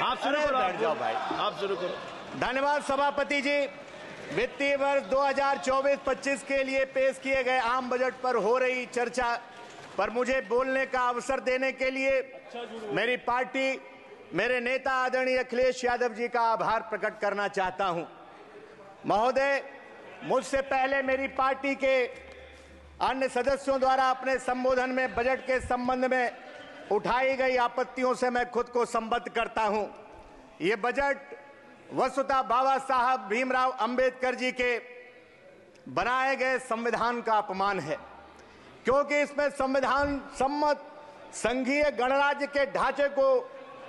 आप शुरू करो, बैठ जाओ भाई, आप शुरू करो। धन्यवाद सभापति जी। वित्तीय वर्ष 2024-25 के लिए पेश किए गए आम बजट पर हो रही चर्चा पर मुझे बोलने का अवसर देने के लिए मेरी पार्टी, मेरे नेता आदरणीय अखिलेश यादव जी का आभार प्रकट करना चाहता हूं। महोदय, मुझसे पहले मेरी पार्टी के अन्य सदस्यों द्वारा अपने संबोधन में बजट के संबंध में उठाई गई आपत्तियों से मैं खुद को संबद्ध करता हूं। ये बजट वस्तुतः बाबा साहब भीमराव अंबेडकर जी के बनाए गए संविधान का अपमान है, क्योंकि इसमें संविधान सम्मत संघीय गणराज्य के ढांचे को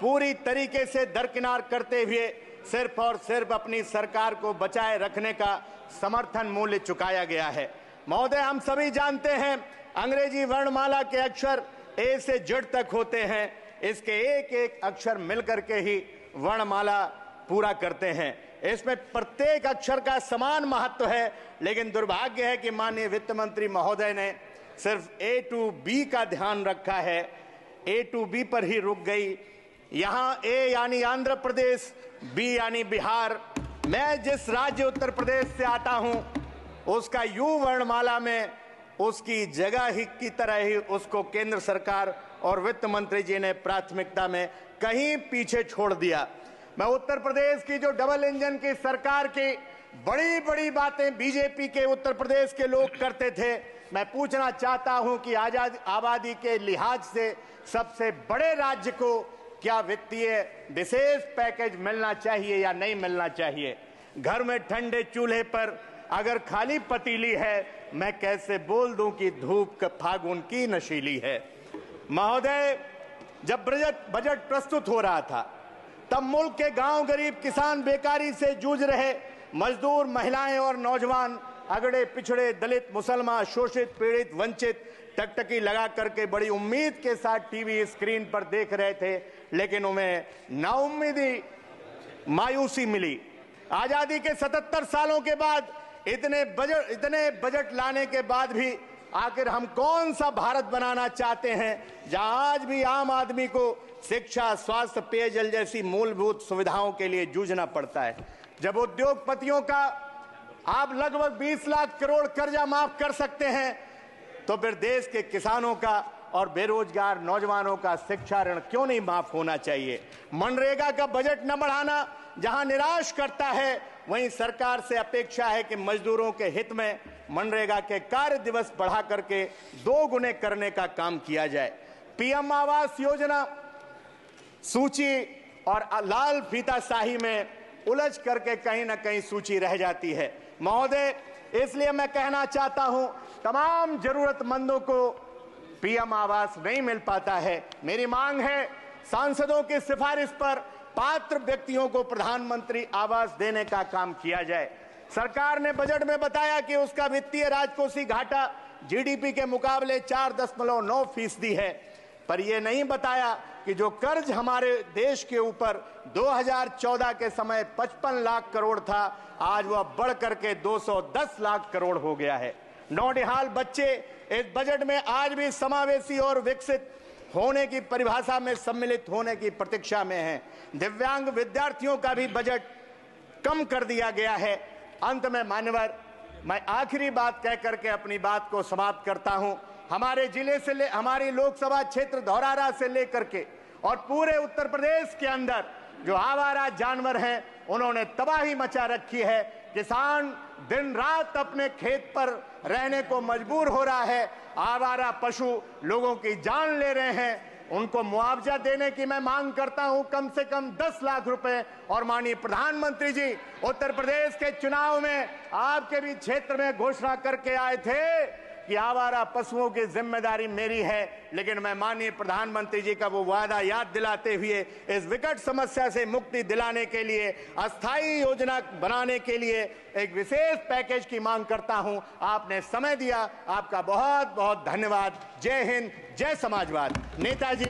पूरी तरीके से दरकिनार करते हुए सिर्फ और सिर्फ अपनी सरकार को बचाए रखने का समर्थन मूल्य चुकाया गया है। महोदय, हम सभी जानते हैं अंग्रेजी वर्णमाला के अक्षर ए से जेड तक होते हैं। इसके एक एक अक्षर मिलकर के ही वर्णमाला पूरा करते हैं। इसमें प्रत्येक अक्षर का समान महत्व है, लेकिन दुर्भाग्य है कि माननीय वित्त मंत्री महोदय ने सिर्फ ए टू बी का ध्यान रखा है, ए टू बी पर ही रुक गई। यहां ए यानी आंध्र प्रदेश, बी यानी बिहार। मैं जिस राज्य उत्तर प्रदेश से आता हूं उसका यू वर्णमाला में उसकी जगह ही की तरह ही उसको केंद्र सरकार और वित्त मंत्री जी ने प्राथमिकता में कहीं पीछे छोड़ दिया। मैं उत्तर प्रदेश की जो डबल इंजन की सरकार की बड़ी बड़ी बातें बीजेपी के उत्तर प्रदेश के लोग करते थे, मैं पूछना चाहता हूं कि आबादी के लिहाज से सबसे बड़े राज्य को क्या वित्तीय विशेष पैकेज मिलना चाहिए या नहीं मिलना चाहिए? घर में ठंडे चूल्हे पर अगर खाली पतीली है, मैं कैसे बोल दूं कि धूप फागुन की नशीली है? महोदय, जब बजट प्रस्तुत हो रहा था तब मुल्क के गांव गरीब किसान, बेकारी से जूझ रहे मजदूर, महिलाएं और नौजवान, अगड़े पिछड़े, दलित, मुसलमान, शोषित, पीड़ित, वंचित टकटकी लगा करके बड़ी उम्मीद के साथ टीवी स्क्रीन पर देख रहे थे, लेकिन उन्हें नाउम्मीदी, मायूसी मिली। आजादी के 77 सालों के बाद इतने बजट लाने के बाद भी आखिर हम कौन सा भारत बनाना चाहते हैं जहां आज भी आम आदमी को शिक्षा, स्वास्थ्य, पेयजल जैसी मूलभूत सुविधाओं के लिए जूझना पड़ता है? जब उद्योगपतियों का आप लगभग 20 लाख करोड़ कर्जा माफ कर सकते हैं, तो फिर देश के किसानों का और बेरोजगार नौजवानों का शिक्षा ऋण क्यों नहीं माफ होना चाहिए? मनरेगा का बजट न बढ़ाना जहां निराश करता है, वहीं सरकार से अपेक्षा है कि मजदूरों के हित में मनरेगा के कार्य दिवस बढ़ा करके 2 गुने करने का काम किया जाए। पीएम आवास योजना सूची और लाल फीताशाही में उलझ करके कहीं ना कहीं सूची रह जाती है। महोदय, इसलिए मैं कहना चाहता हूं, तमाम जरूरतमंदों को पीएम आवास नहीं मिल पाता है। मेरी मांग है सांसदों की सिफारिश पर पात्र व्यक्तियों को प्रधानमंत्री आवास देने का काम किया जाए। सरकार ने बजट में बताया कि उसका वित्तीय राजकोषीय घाटा जीडीपी के मुकाबले 4.9% है, पर यह नहीं बताया कि जो कर्ज हमारे देश के ऊपर 2014 के समय 55 लाख करोड़ था, आज वह बढ़ करके 210 लाख करोड़ हो गया है। नौनिहाल बच्चे इस बजट में आज भी समावेशी और विकसित होने की परिभाषा में सम्मिलित होने की प्रतीक्षा में हैं। दिव्यांग विद्यार्थियों का भी बजट कम कर दिया गया है। अंत में मान्यवर, मैं आखिरी बात कह करके अपनी बात को समाप्त करता हूं। हमारे जिले से हमारी लोकसभा क्षेत्र धौरारा से लेकर के और पूरे उत्तर प्रदेश के अंदर जो आवारा जानवर हैं, उन्होंने तबाही मचा रखी है। किसान दिन रात अपने खेत पर रहने को मजबूर हो रहा है। आवारा पशु लोगों की जान ले रहे हैं। उनको मुआवजा देने की मैं मांग करता हूं, कम से कम 10 लाख रुपए। और माननीय प्रधानमंत्री जी उत्तर प्रदेश के चुनाव में आपके भी क्षेत्र में घोषणा करके आए थे कि आवारा पशुओं की जिम्मेदारी मेरी है, लेकिन मैं माननीय प्रधानमंत्री जी का वो वादा याद दिलाते हुए इस विकट समस्या से मुक्ति दिलाने के लिए अस्थायी योजना बनाने के लिए एक विशेष पैकेज की मांग करता हूं। आपने समय दिया, आपका बहुत बहुत धन्यवाद। जय हिंद, जय समाजवाद। नेताजी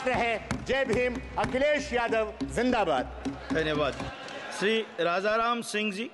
रहे, जय भीम। अखिलेश यादव जिंदाबाद। धन्यवाद। श्री राजाराम सिंह जी।